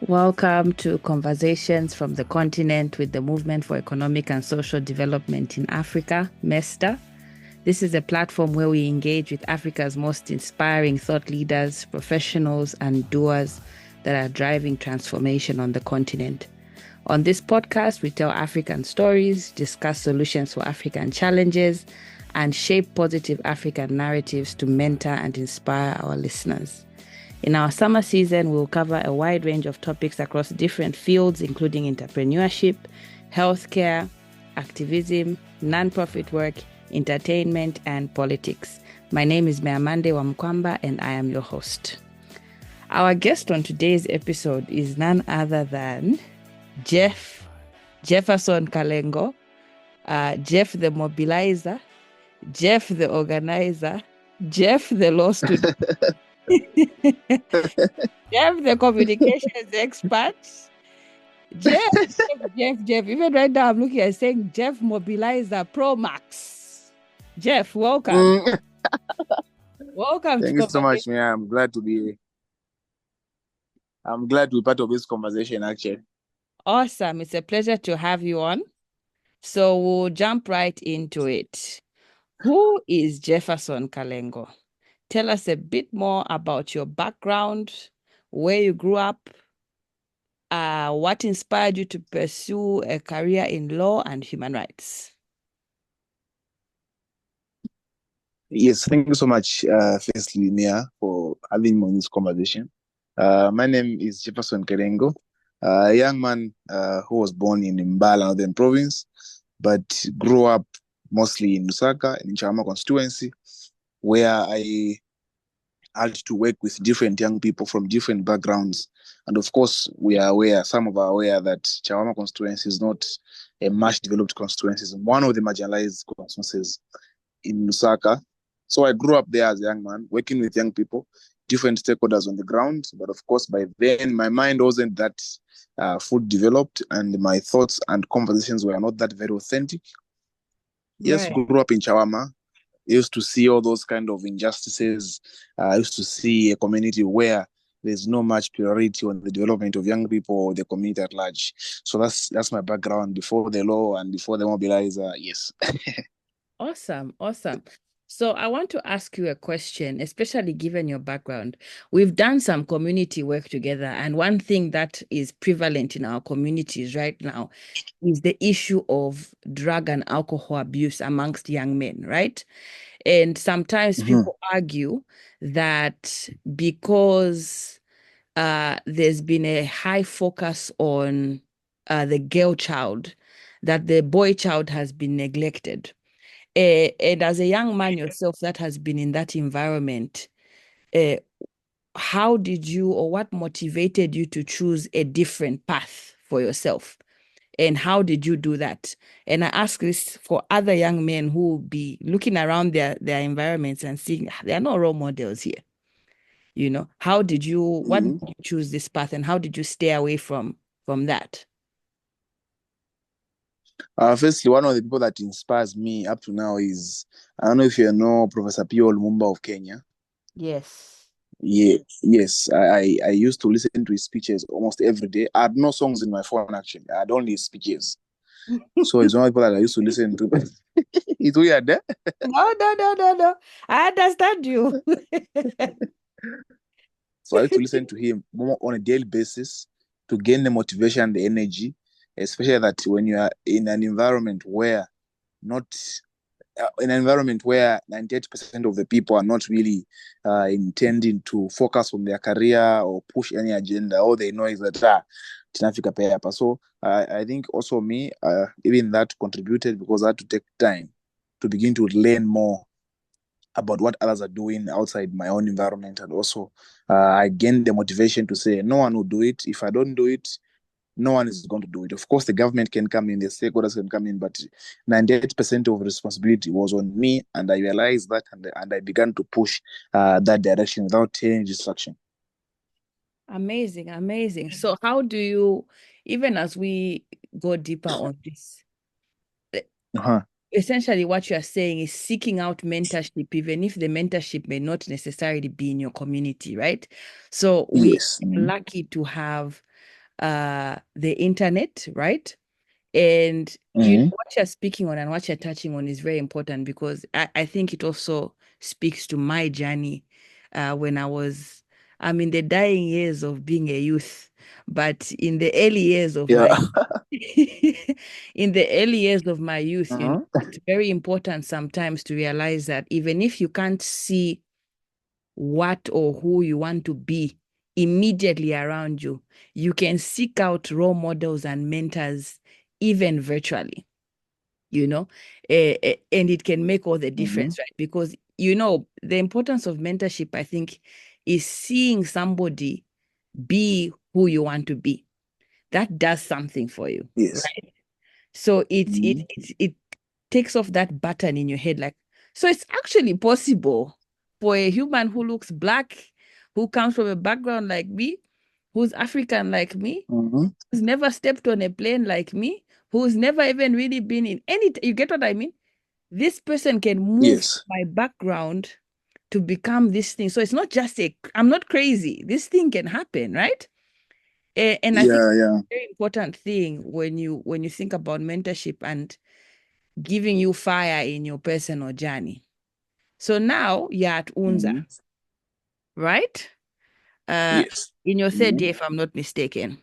Welcome to Conversations from the Continent with the Movement for Economic and Social Development in Africa, MESTA. This is a platform where we engage with Africa's most inspiring thought leaders, professionals, and doers that are driving transformation on the continent. On this podcast, we tell African stories, discuss solutions for African challenges, and shape positive African narratives to mentor and inspire our listeners. In our summer season, we'll cover a wide range of topics across different fields, including entrepreneurship, healthcare, activism, nonprofit work, entertainment, and politics. My name is Meamande Wamkwamba, and I am your host. Our guest on today's episode is none other than Jephason Kalengo, Jeff the mobilizer, Jeff the organizer, Jeff the law student. Jeff, the communications expert. Jeff. Even right now, I'm looking at saying Jeff Mobilizer Pro Max. Jeff, welcome. Welcome. Thank you so much, man. I'm glad to be part of this conversation, actually. Awesome. It's a pleasure to have you on. So we'll jump right into it. Who is Jephason Kalengo? Tell us a bit more about your background, where you grew up, what inspired you to pursue a career in law and human rights? Yes, thank you so much, firstly, Mia, for having me on this conversation. My name is Jephason Kalengo, a young man who was born in Mbala, Northern Province, but grew up mostly in Lusaka, in Chawama constituency, where I had to work with different young people from different backgrounds. And of course, some are aware that Chawama constituency is not a much developed constituency. It's one of the marginalized constituencies in Lusaka. So I grew up there as a young man, working with young people, different stakeholders on the ground. But of course, by then, my mind wasn't that fully developed, and my thoughts and conversations were not that very authentic. Yes, Right. grew up in Chawama. I used to see all those kind of injustices. I used to see a community where there's no much priority on the development of young people or the community at large. So that's my background before the law and before the mobilizer. Yes. Awesome. So I want to ask you a question, especially given your background. We've done some community work together, and one thing that is prevalent in our communities right now is the issue of drug and alcohol abuse amongst young men, right? And sometimes people argue that because there's been a high focus on the girl child, that the boy child has been neglected. And as a young man yourself that has been in that environment, how did you, or what motivated you to choose a different path for yourself? And how did you do that? And I ask this for other young men who will be looking around their environments and seeing there are no role models here. What did you choose this path, and how did you stay away from that? Firstly, one of the people that inspires me up to now is, I don't know if you know Professor Pio Lumumba of Kenya. Yes. Yeah, yes, I used to listen to his speeches almost every day. I had no songs in my phone, actually. I had only his speeches. So it's one of the people that I used to listen to. It's weird, eh? No. I understand you. So I used to listen to him more on a daily basis to gain the motivation, the energy, especially that when you are in an environment where not in an environment where 98% of the people are not really intending to focus on their career or push any agenda. All they know is that Tinafika Payapa. So I think also me, even that contributed because I had to take time to begin to learn more about what others are doing outside my own environment. And also I gained the motivation to say, no one will do it. If I don't do it, no one is going to do it. Of course, the government can come in, the stakeholders can come in, but 98% of responsibility was on me, and I realized that, and I began to push that direction without any distraction. Amazing. So how do you, even as we go deeper on this, essentially what you are saying is seeking out mentorship, even if the mentorship may not necessarily be in your community, right? So we Yes. are lucky to have the internet, right? And you know, what you're speaking on and what you're touching on is very important because I think it also speaks to my journey when I'm in the dying years of being a youth, but in the early years of Yeah. my in the early years of my youth, you know, it's very important sometimes to realize that even if you can't see what or who you want to be immediately around you, you can seek out role models and mentors even virtually, you know, and it can make all the difference, right? Because, you know, the importance of mentorship, I think, is seeing somebody be who you want to be. That does something for you, Yes. right? So it takes off that button in your head, like, so it's actually possible for a human who looks black, who comes from a background like me, who's African like me, who's never stepped on a plane like me, who's never even really been in any, you get what I mean? This person can move Yes. my background to become this thing. So it's not just I'm not crazy. This thing can happen, right? And I think Yeah. Yeah. a very important thing when you think about mentorship and giving you fire in your personal journey. So now you're at UNZA, right? Yes. In your third year, if I'm not mistaken.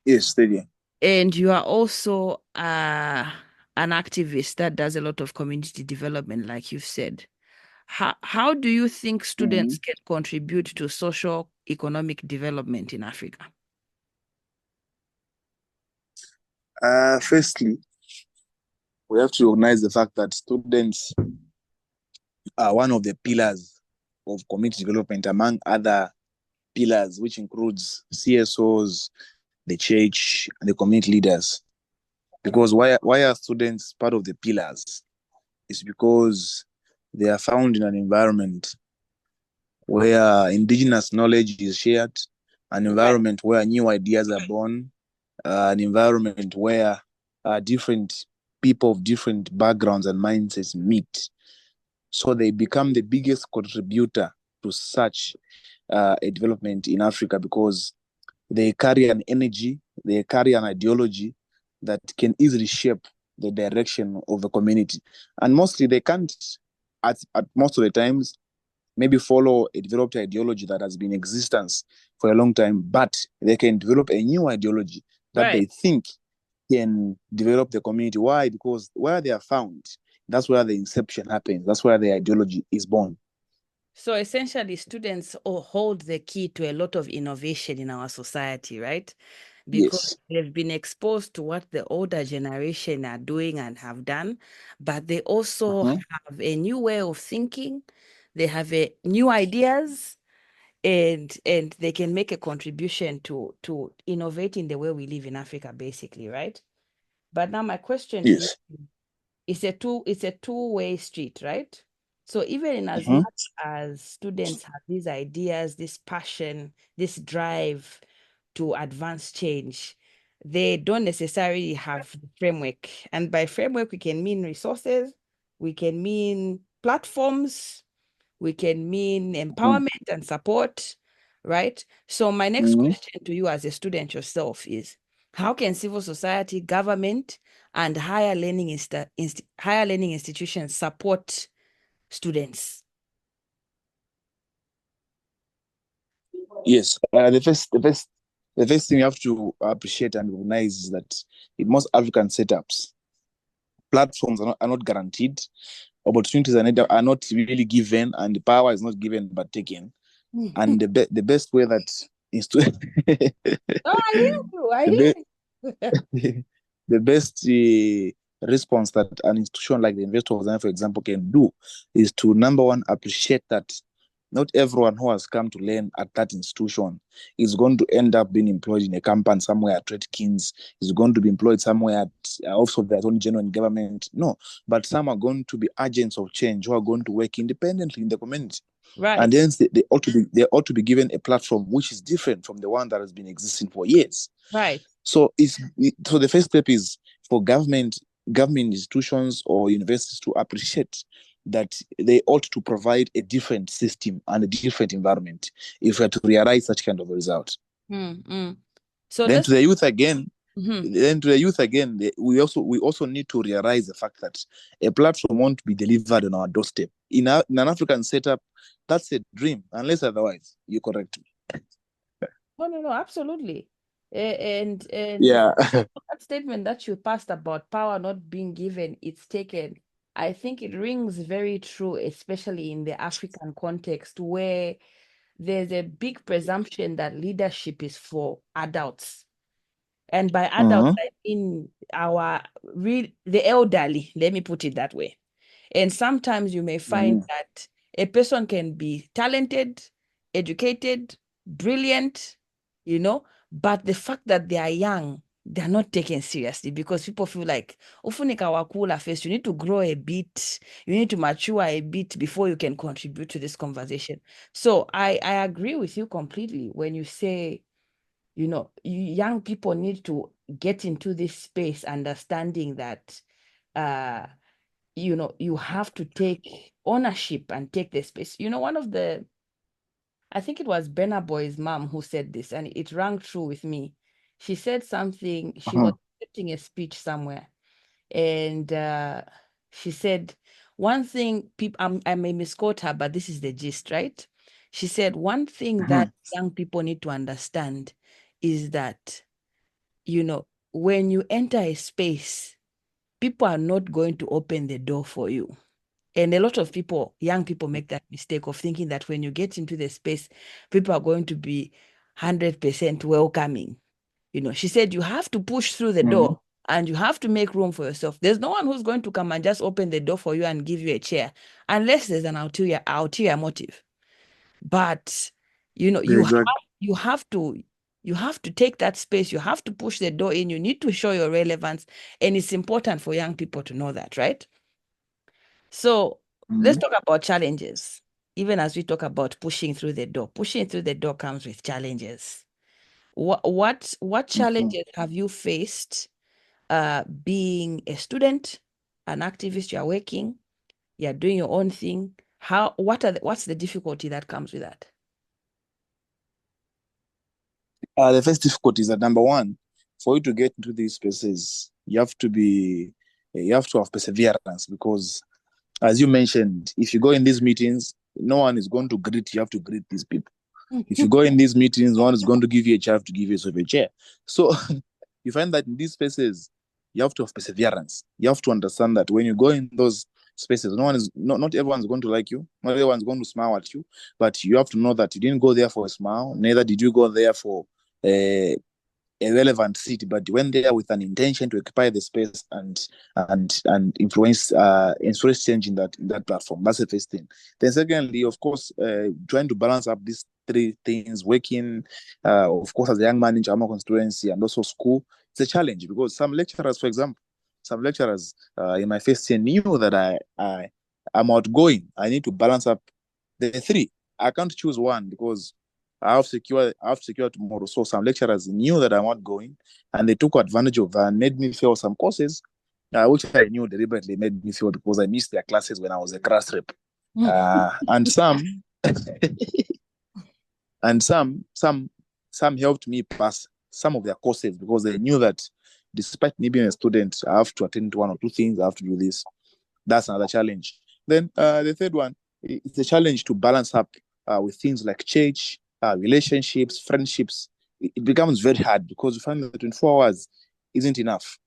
Yes. Steady. And you are also an activist that does a lot of community development, like you've said. How do you think students can contribute to social economic development in Africa? Firstly, we have to recognize the fact that students are one of the pillars of community development, among other pillars, which includes CSOs, the church, and the community leaders. Because why are students part of the pillars? It's because they are found in an environment where indigenous knowledge is shared, an Right. environment where new ideas are born, an environment where different people of different backgrounds and mindsets meet. So they become the biggest contributor to such a development in Africa because they carry an energy, they carry an ideology that can easily shape the direction of the community. And mostly they can't, at most of the times, maybe follow a developed ideology that has been in existence for a long time, but they can develop a new ideology that they Right. think can develop the community. Why? Because where they are found, that's where the inception happens. That's where the ideology is born. So essentially, students hold the key to a lot of innovation in our society, right? Because Yes. they've been exposed to what the older generation are doing and have done, but they also have a new way of thinking. They have a new ideas, and they can make a contribution to innovating the way we live in Africa, basically, right? But now my question to you, Yes. it's a two-way street, right? So even in as much as students have these ideas, this passion, this drive to advance change, they don't necessarily have the framework. And by framework, we can mean resources, we can mean platforms, we can mean empowerment and support, right? So my next question to you as a student yourself is, how can civil society, government, and higher learning institutions support students? Yes. The first thing you have to appreciate and recognize is that in most African setups, platforms are not guaranteed, opportunities are not really given, and the power is not given but taken. And the best way that institution Oh, I hear you. I the hear best you. the best response that an institution like the University of Zambia, for example, can do is to, number one, appreciate that not everyone who has come to learn at that institution is going to end up being employed in a company somewhere at Redkins, is going to be employed somewhere at Office of the Attorney General in government. No, but some are going to be agents of change who are going to work independently in the community. And Right, hence they ought to be given a platform which is different from the one that has been existing for years. right. So the first step is for government government institutions or universities to appreciate that they ought to provide a different system and a different environment if we are to realize such kind of a result. So Then let's to the youth again, Mhm. we also need to realize the fact that a platform won't be delivered on our doorstep. In an African setup, that's a dream, unless otherwise. You correct me. No, absolutely. And Yeah. that statement that you passed about power not being given, it's taken. I think it rings very true, especially in the African context where there's a big presumption that leadership is for adults. And by adults, Mhm. I mean the elderly, let me put it that way. And sometimes you may find Mhm. that a person can be talented, educated, brilliant, but the fact that they are young, they're not taken seriously because people feel like, ufunika wakula first, you need to grow a bit, you need to mature a bit before you can contribute to this conversation. So I agree with you completely when you say, young people need to get into this space understanding that uh you have to take ownership and take the space. I think it was Benna Boy's mom who said this, and it rang true with me. She said something, she was Mhm. accepting a speech somewhere, and she said, one thing, people, I may misquote her, but this is the gist, right? She said, one thing that Mhm. young people need to understand is that, when you enter a space, people are not going to open the door for you. And a lot of people, young people, make that mistake of thinking that when you get into the space, people are going to be 100% welcoming. She said you have to push through the Mhm. door and you have to make room for yourself. There's no one who's going to come and just open the door for you and give you a chair, unless there's an ulterior motive. But you have Exactly. you have to you have to take that space. You have to push the door in. You need to show your relevance, and it's important for young people to know that, right? So let's Mhm. talk about challenges. Even as we talk about pushing through the door comes with challenges. What Mhm. challenges have you faced being a student, an activist, you're working, you're doing your own thing? What's the difficulty that comes with that? The first difficulty is that number one, for you to get into these spaces, you have to have perseverance because, as you mentioned, if you go in these meetings, no one is going to greet you. You have to greet these people. If you go in these meetings, one is going to give you a chair to give yourself a chair. So you find that in these spaces, you have to have perseverance. You have to understand that when you go in those spaces, not everyone's going to like you. Not everyone's going to smile at you. But you have to know that you didn't go there for a smile. Neither did you go there for uh, a relevant seat, but went there with an intention to occupy the space and influence change in that platform. That's the first thing. Then secondly, of course, trying to balance up these three things, working, of course, as a young man in Chawama constituency and also school, it's a challenge because some lecturers, for example, in my first year knew that I'm outgoing. I need to balance up the three. I can't choose one because I have to secure tomorrow. So some lecturers knew that I'm not going and they took advantage of that and made me fail some courses, which I knew deliberately made me fail because I missed their classes when I was a class rep. And and some helped me pass some of their courses because they knew that despite me being a student, I have to attend to one or two things, I have to do this. That's another challenge. Then the third one, it's a challenge to balance up with things like church, relationships, friendships. It becomes very hard because you find that 24 hours isn't enough.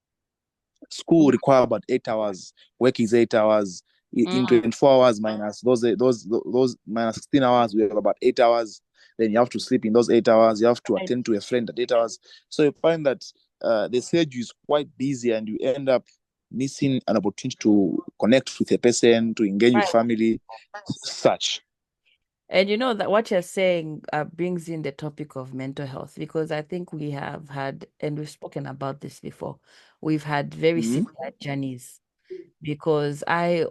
School require about 8 hours, work is 8 hours. In Mm. 24 hours minus those minus 16 hours, we have about 8 hours. Then you have to sleep in those 8 hours. You have to Right. attend to a friend at 8 hours. So you find that the schedule is quite busy, and you end up missing an opportunity to connect with a person, to engage with Right. family, such. And you know that what you're saying brings in the topic of mental health because I think we have had, and we've spoken about this before, we've had very Mm-hmm. similar journeys because I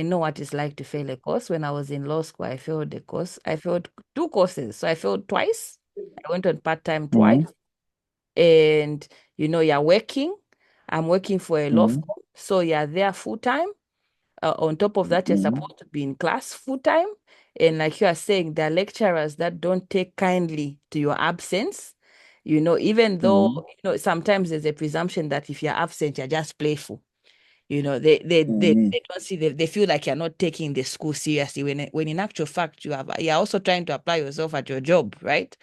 know what it's like to fail a course. When I was in law school, I failed a course. I failed two courses. So I failed twice. I went on part-time twice. Mm-hmm. And you're working. I'm working for a law firm, so you're there full time. On top of that, you're supposed to be in class full time. And like you are saying, there are lecturers that don't take kindly to your absence. Even though, sometimes there's a presumption that if you're absent, you're just playful. They don't see, they feel like you're not taking the school seriously when in actual fact you're also trying to apply yourself at your job, right?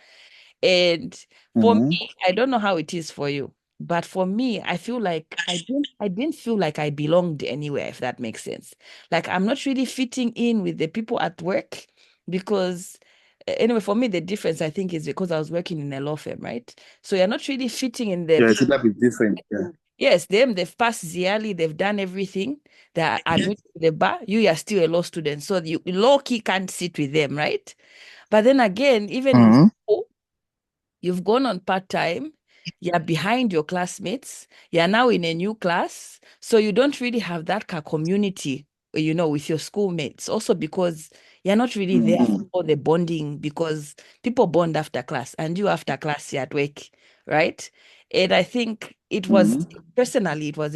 And for me, I don't know how it is for you, but for me, I feel like I didn't feel like I belonged anywhere, if that makes sense. Like I'm not really fitting in with the people at work because anyway, for me, the difference I think is because I was working in a law firm, right? So you're not really fitting in the Yeah, people. setup is different. Yeah. Yes, they've passed Ziali, they've done everything. They're admitted to the bar. You are still a law student, so you low key can't sit with them, right? But then again, even in school, you've gone on part-time, you're behind your classmates, you're now in a new class, so you don't really have that community, with your schoolmates. Also because you're not really there for all the bonding because people bond after class and you after class you're at work, right? And I think personally, it was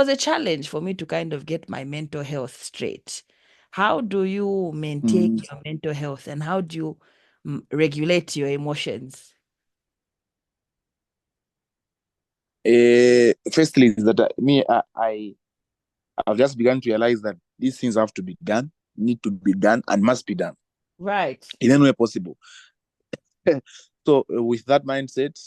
a challenge for me to kind of get my mental health straight. How do you maintain your mental health and how do you regulate your emotions? Firstly, is that I've just begun to realize that these things have to be done, need to be done, and must be done Right. in any way possible. So, with that mindset,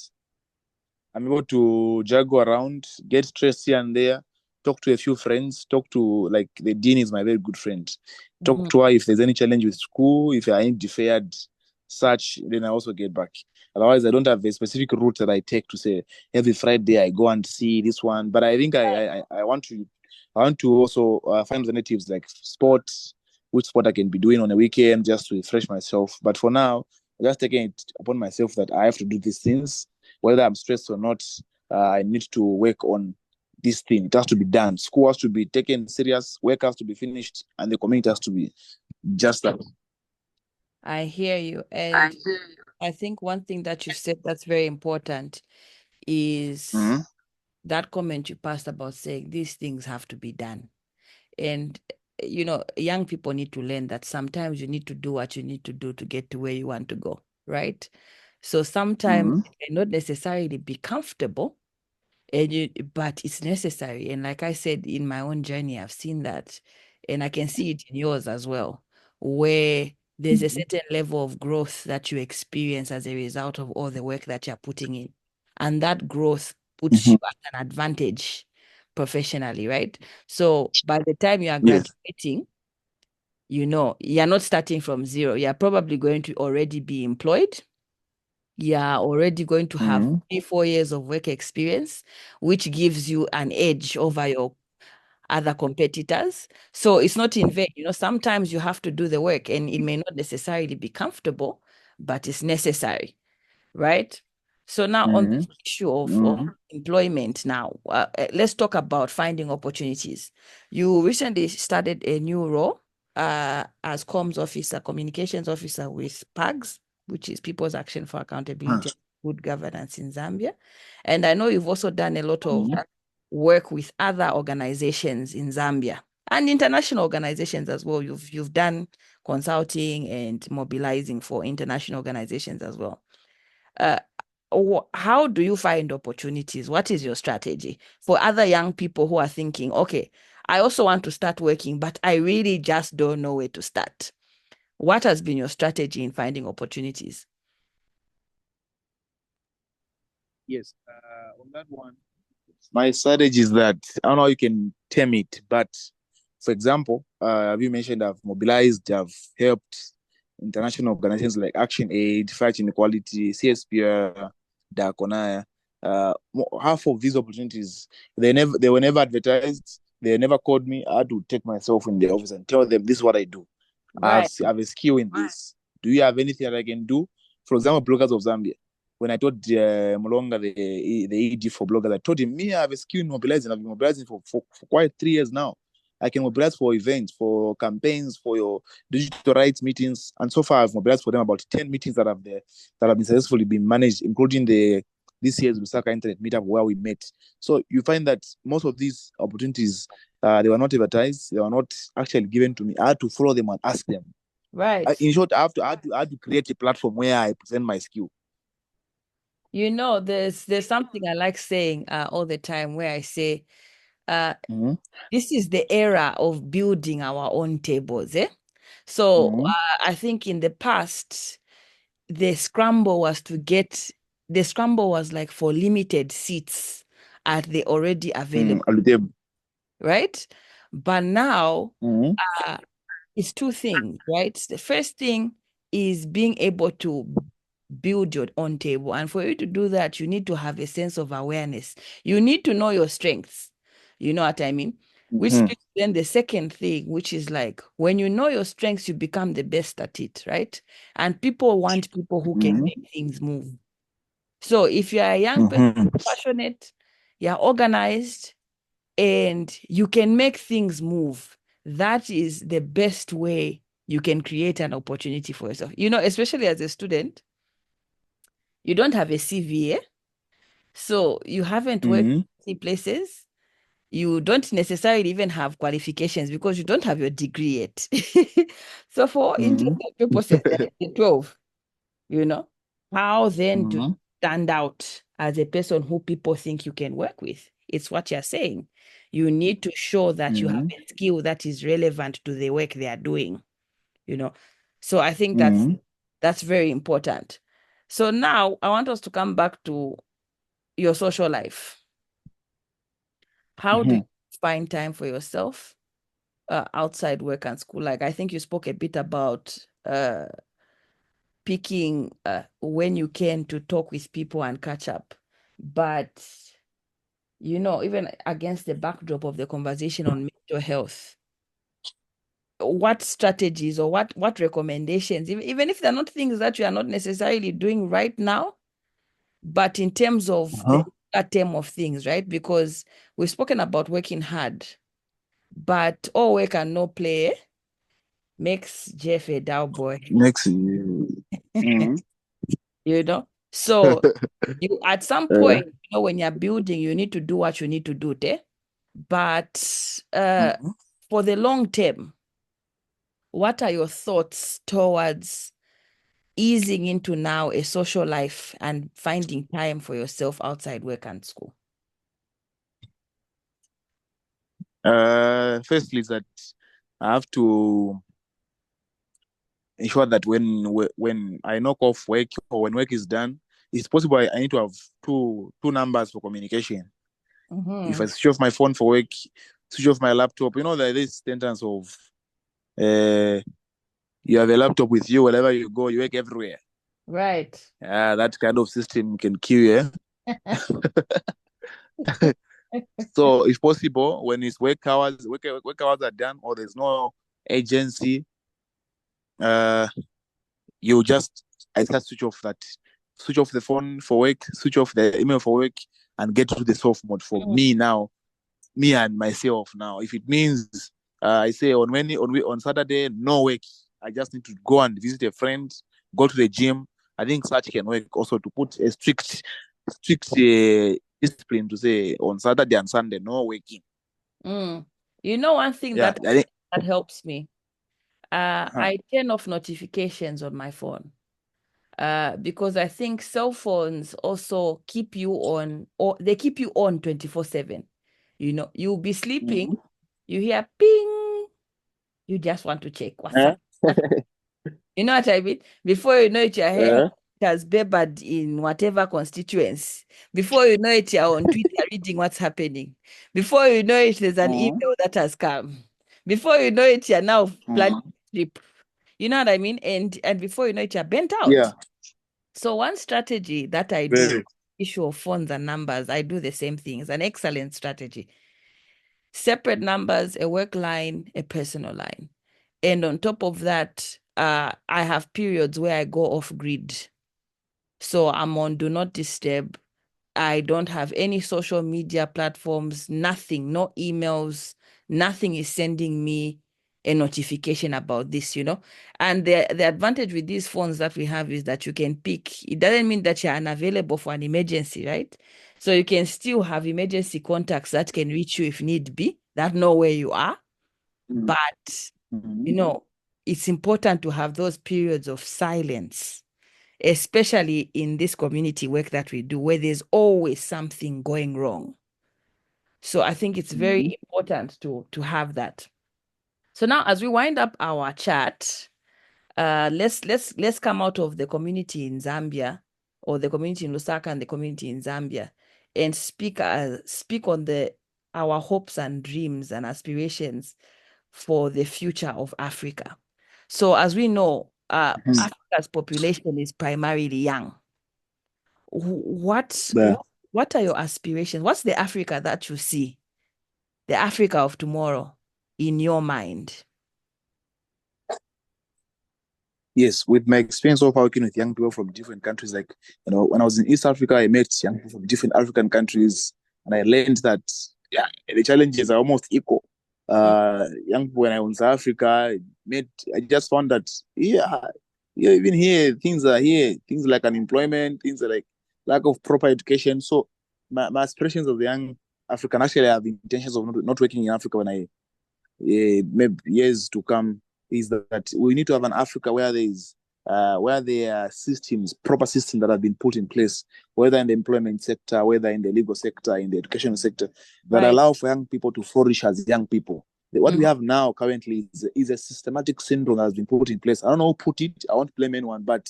I'm able to juggle around, get stressed here and there, talk to a few friends, talk to, like, the dean is my very good friend. Talk to her if there's any challenge with school, if I ain't deferred, such, then I also get back. Otherwise, I don't have a specific route that I take to say every Friday I go and see this one. But I think I want to also find alternatives like sports, which sport I can be doing on a weekend just to refresh myself. But for now, I'm just taking it upon myself that I have to do these things whether I'm stressed or not. I need to work on this thing. It has to be done. School has to be taken serious. Work has to be finished, and the community has to be just that. I hear you. And I think one thing that you said that's very important is that comment you passed about saying these things have to be done. And, young people need to learn that sometimes you need to do what you need to do to get to where you want to go, right? So sometimes it may not necessarily be comfortable, but it's necessary. And like I said, in my own journey, I've seen that, and I can see it in yours as well, where there's a certain level of growth that you experience as a result of all the work that you're putting in. And that growth puts you at an advantage professionally, right? So by the time you are Yes. graduating, you're not starting from zero. You're probably going to already be employed. You're already going to have 3-4 years of work experience, which gives you an edge over your other competitors. So it's not in vain. Sometimes you have to do the work and it may not necessarily be comfortable, but it's necessary, right? So now on the issue of employment now, let's talk about finding opportunities. You recently started a new role as comms officer, communications officer with PAAGZ, which is People's Action for Accountability and Good Governance in Zambia. And I know you've also done a lot of work with other organizations in Zambia and international organizations as well. You've done consulting and mobilizing for international organizations as well. How do you find opportunities? What is your strategy for other young people who are thinking, okay, I also want to start working, but I really just don't know where to start? What has been your strategy in finding opportunities? Yes. On that one, my strategy is that I don't know how you can term it, but for example, have you mentioned I've mobilized, I've helped international organizations like Action Aid, Fight Inequality, CSPR, Dakonaya. Half of these opportunities, they were never advertised. They never called me. I had to take myself in the office and tell them this is what I do. Right. I have a skill in this. Do you have anything that I can do? For example, bloggers of Zambia. When I told Molonga, the ED for bloggers, I told him, me, I have a skill in mobilizing. I've been mobilizing for quite 3 years now. I can mobilize for events, for campaigns, for your digital rights meetings. And so far, I've mobilized for them about 10 meetings that have been successfully been managed, including the this year's Lusaka Internet Meetup where we met. So you find that most of these opportunities, they were not advertised. They were not actually given to me. I had to follow them and ask them. Right. In short, I had to create a platform where I present my skill. You know, there's something I like saying all the time where I say, this is the era of building our own tables, eh? So I think in the past, the scramble was like for limited seats at the already available, right? But now it's two things, right? The first thing is being able to build your own table. And for you to do that, you need to have a sense of awareness. You need to know your strengths. You know what I mean? Which is then the second thing, which is like when you know your strengths, you become the best at it, right? And people want people who can make things move. So if you're a young person, passionate, you're organized, and you can make things move, that is the best way you can create an opportunity for yourself. You know, especially as a student, you don't have a CV, so you haven't worked in many places. You don't necessarily even have qualifications because you don't have your degree yet. So for intended purposes, they're 12, you know, how then to stand out as a person who people think you can work with? It's what you're saying. You need to show that you have a skill that is relevant to the work they are doing, you know. So I think that's very important. So now I want us to come back to your social life. How do you find time for yourself outside work and school? Like I think you spoke a bit about picking when you can to talk with people and catch up. But, you know, even against the backdrop of the conversation on mental health, what strategies or what recommendations, even if they're not things that you are not necessarily doing right now, but in terms of the term of things, right? Because we've spoken about working hard, but all work and no play makes Jeff a dull boy. You know? So you at some point, you know, when you're building, you need to do what you need to do there. But for the long term, what are your thoughts towards easing into now a social life and finding time for yourself outside work and school? Firstly, is that I have to ensure that when I knock off work or when work is done, it's possible I need to have two numbers for communication. If I switch off my phone for work, switch off my laptop, you know, there is sentence of you have a laptop with you wherever you go, you work everywhere. Right. That kind of system can kill you. So if possible, when it's work hours are done or there's no agency, you just I start switch off the phone for work, switch off the email for work, and get to the soft mode for me now, me and myself now. If it means I say on Saturday, no work, I just need to go and visit a friend, go to the gym. I think such can work also to put a strict discipline to say on Saturday and Sunday, no working. You know, one thing that helps me, I turn off notifications on my phone. Because I think cell phones also keep you on, or they keep you on 24/7. You know, you'll be sleeping, you hear ping, you just want to check what's up. You know what I mean? Before you know it, your hair has babered in whatever constituents. Before you know it, you're on Twitter reading what's happening. Before you know it, there's an email that has come. Before you know it, you're now planning a trip. You know what I mean? And before you know it, you're bent out. Yeah. So one strategy that I do, issue of phones and numbers, I do the same thing. It's an excellent strategy. Separate numbers, a work line, a personal line. And on top of that, I have periods where I go off grid. So I'm on do not disturb. I don't have any social media platforms, nothing, no emails, nothing is sending me a notification about this, And the advantage with these phones that we have is that you can pick. It doesn't mean that you're unavailable for an emergency, right? So you can still have emergency contacts that can reach you if need be, that know where you are. But, it's important to have those periods of silence, especially in this community work that we do, where there's always something going wrong. So I think it's very important to have that. So now, as we wind up our chat, let's come out of the community in Zambia, or the community in Lusaka and the community in Zambia, and speak on our hopes and dreams and aspirations for the future of Africa. So as we know, Africa's population is primarily young. What are your aspirations? What's the Africa that you see, the Africa of tomorrow, in your mind? Yes, with my experience of working with young people from different countries, like, when I was in East Africa, I met young people from different African countries, and I learned that, the challenges are almost equal. Young people, when I was in South Africa, I just found that, even here, things like unemployment, things are like lack of proper education. So my aspirations of the young African, actually, I have intentions of not working in Africa when I, maybe years to come, is that we need to have an Africa where there are proper systems that have been put in place, whether in the employment sector, whether in the legal sector, in the educational sector, that allow for young people to flourish as young people. What we have now currently is a systematic syndrome that has been put in place. I don't know who put it. I won't blame anyone, but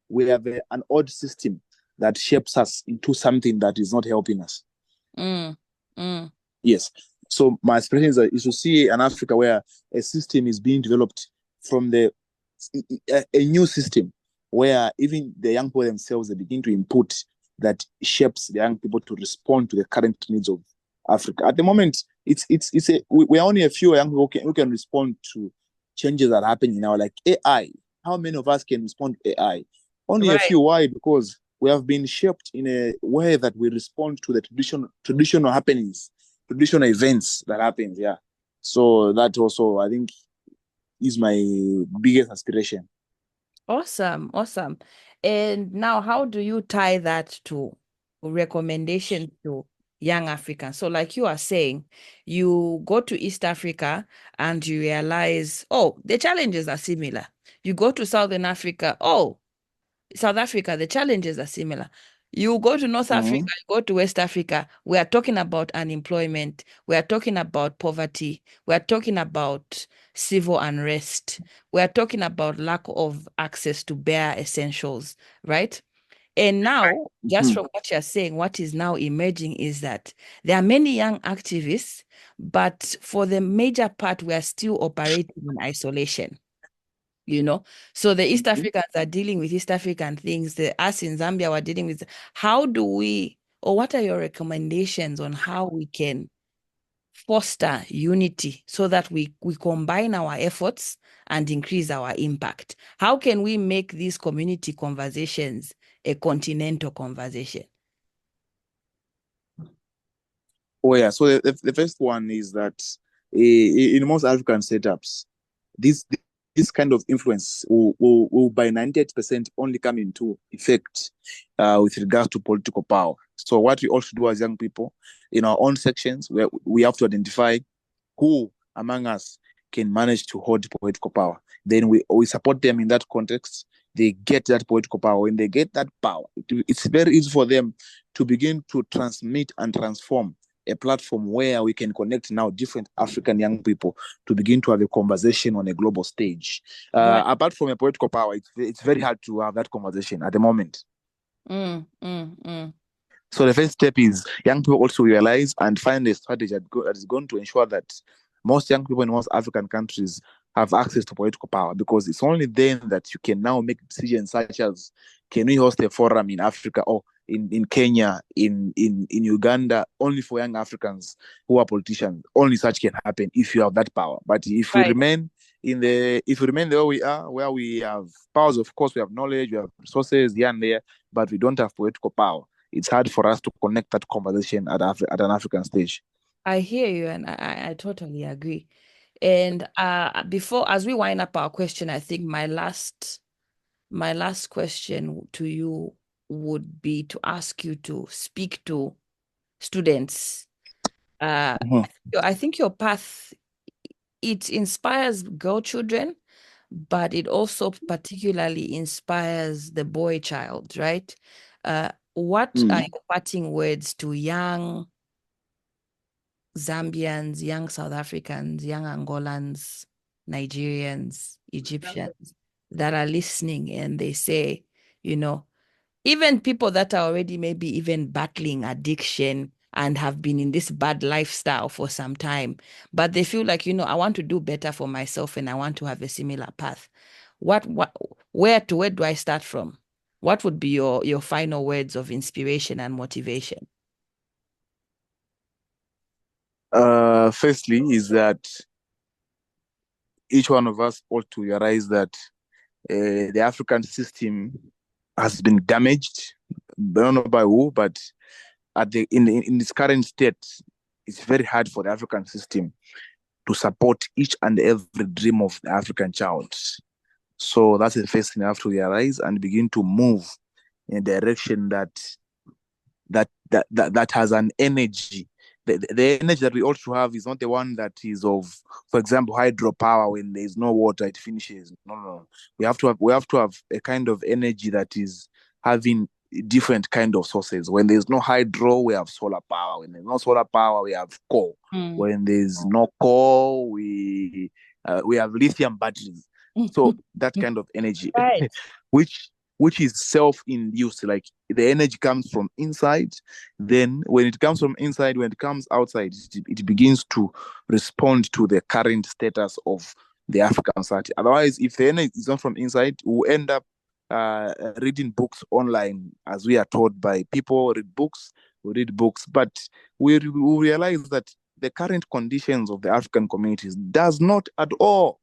we have an odd system that shapes us into something that is not helping us. Yes. So my aspiration is to see an Africa where a system is being developed from a new system where even the young people themselves, they begin to input that shapes the young people to respond to the current needs of Africa. At the moment, we are only a few young people who can respond to changes that are happening now, like AI. How many of us can respond to AI? Only a few. Why? Because we have been shaped in a way that we respond to the traditional happenings, traditional events that happens. Yeah. So that also, I think, is my biggest aspiration. Awesome. And now, how do you tie that to recommendations to young Africans? So like you are saying, you go to East Africa and you realize, the challenges are similar. You go to Southern Africa, South Africa, the challenges are similar. You go to North Africa, you go to West Africa, we are talking about unemployment, we are talking about poverty, we are talking about civil unrest, we are talking about lack of access to bare essentials, right? And now, just from what you're saying, what is now emerging is that there are many young activists, but for the major part, we are still operating in isolation. So the East Africans are dealing with East African things. Us in Zambia were dealing with. How do we, or what are your recommendations on how we can foster unity so that we combine our efforts and increase our impact? How can we make these community conversations a continental conversation? Oh yeah. So the first one is that in most African setups, this kind of influence will by 98% only come into effect with regards to political power. So what we also do as young people in our own sections, where we have to identify who among us can manage to hold political power. Then we support them in that context. They get that political power. When they get that power, it's very easy for them to begin to transmit and transform a platform where we can connect now different African young people to begin to have a conversation on a global stage. Apart from a political power, it's very hard to have that conversation at the moment. So the first step is young people also realize and find a strategy that is going to ensure that most young people in most African countries have access to political power, because it's only then that you can now make decisions such as, can we host a forum in Africa or in Kenya, in Uganda, only for young Africans who are politicians. Only such can happen if you have that power. But if we remain the way we are, where we have powers, of course, we have knowledge, we have resources here and there, but we don't have political power, it's hard for us to connect that conversation at an African stage. I hear you, and I totally agree. And before, as we wind up our question, I think my last question to you would be to ask you to speak to students. Mhm. I think your path, it inspires girl children, but it also particularly inspires the boy child, right? What are your parting words to young Zambians, young South Africans, young Angolans, Nigerians, Egyptians that are listening and they say, you know, even people that are already maybe even battling addiction and have been in this bad lifestyle for some time, but they feel like, I want to do better for myself and I want to have a similar path. Where do I start from? What would be your final words of inspiration and motivation? Firstly, is that each one of us ought to realize that the African system has been damaged. I don't know by who, but in its current state, it's very hard for the African system to support each and every dream of the African child. So that's the first thing you have to realize and begin to move in a direction that has an energy. The energy that we ought to have is not the one that is of, for example, hydropower. When there is no water, it finishes. No. We have to have a kind of energy that is having different kind of sources. When there's no hydro, we have solar power. When there's no solar power, we have coal. When there's no coal, we have lithium batteries. So that kind of energy, Right. which is self-induced, like the energy comes from inside. Then when it comes from inside, when it comes outside, it begins to respond to the current status of the African society. Otherwise, if the energy is not from inside, we'll end up reading books online, as we are taught by people. We read books, but we realize that the current conditions of the African communities does not at all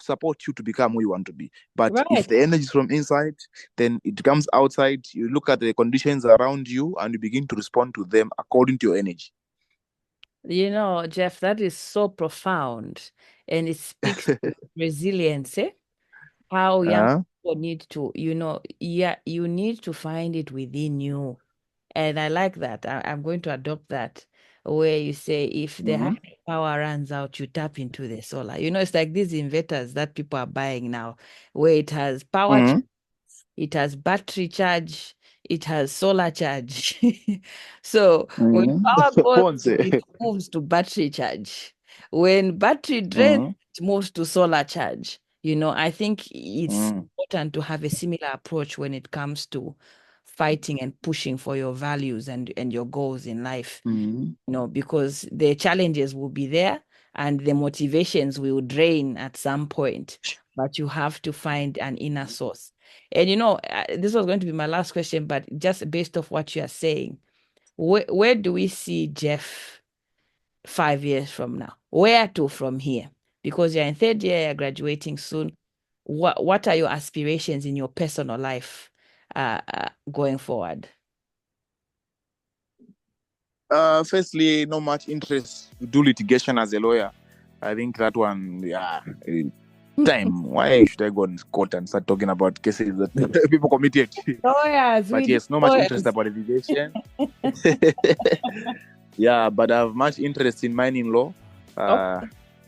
support you to become who you want to be. But Right. if the energy is from inside, then it comes outside. You look at the conditions around you and you begin to respond to them according to your energy. Jeff, that is so profound and it speaks to resilience, eh? How young Uh, people need to, you need to find it within you. And I like that. I'm going to adopt that, where you say if the mm-hmm, power runs out, you tap into the solar. It's like these inverters that people are buying now, where it has power, mm-hmm, it has battery charge, it has solar charge. So when power mm-hmm. goes, Ponce. it moves to battery charge. When battery drains, Mm-hmm, it moves to solar charge. I think it's mm-hmm, important to have a similar approach when it comes to fighting and pushing for your values and your goals in life, because the challenges will be there and the motivations will drain at some point, but you have to find an inner source. And this was going to be my last question, but just based off what you are saying, where do we see Jeff 5 years from now? Where to from here? Because you're in third year, you're graduating soon. What are your aspirations in your personal life going forward? Firstly, not much interest to do litigation as a lawyer. I think that one, yeah. Time. Why should I go in court and start talking about cases that people committed? Lawyers, But yes, not much interest about litigation. Yeah, but I have much interest in mining law,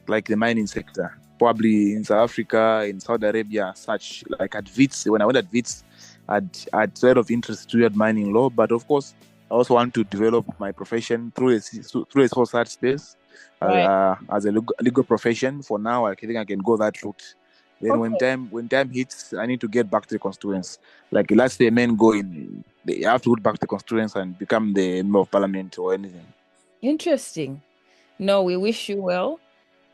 like the mining sector. Probably in South Africa, in Saudi Arabia, such like at WITS. When I went at WITS, I'd sort of interest to mining law. But of course, I also want to develop my profession through a social space as a legal profession. For now, I think I can go that route. Then when time hits, I need to get back to the constituents. Like let's say men go in, they have to go back to the constituents and become the member of parliament or anything. Interesting. No, we wish you well.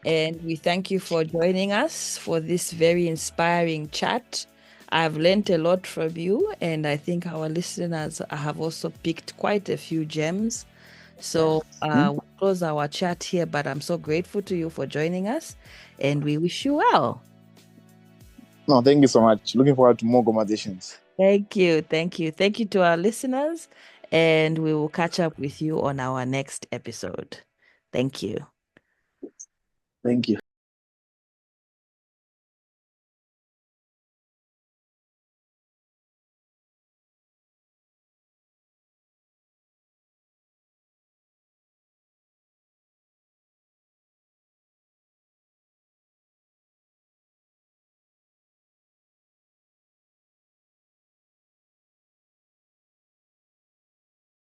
And we thank you for joining us for this very inspiring chat. I've learned a lot from you, and I think our listeners have also picked quite a few gems. So we'll close our chat here, but I'm so grateful to you for joining us, and we wish you well. No, thank you so much. Looking forward to more conversations. Thank you. Thank you. Thank you to our listeners, and we will catch up with you on our next episode. Thank you. Thank you.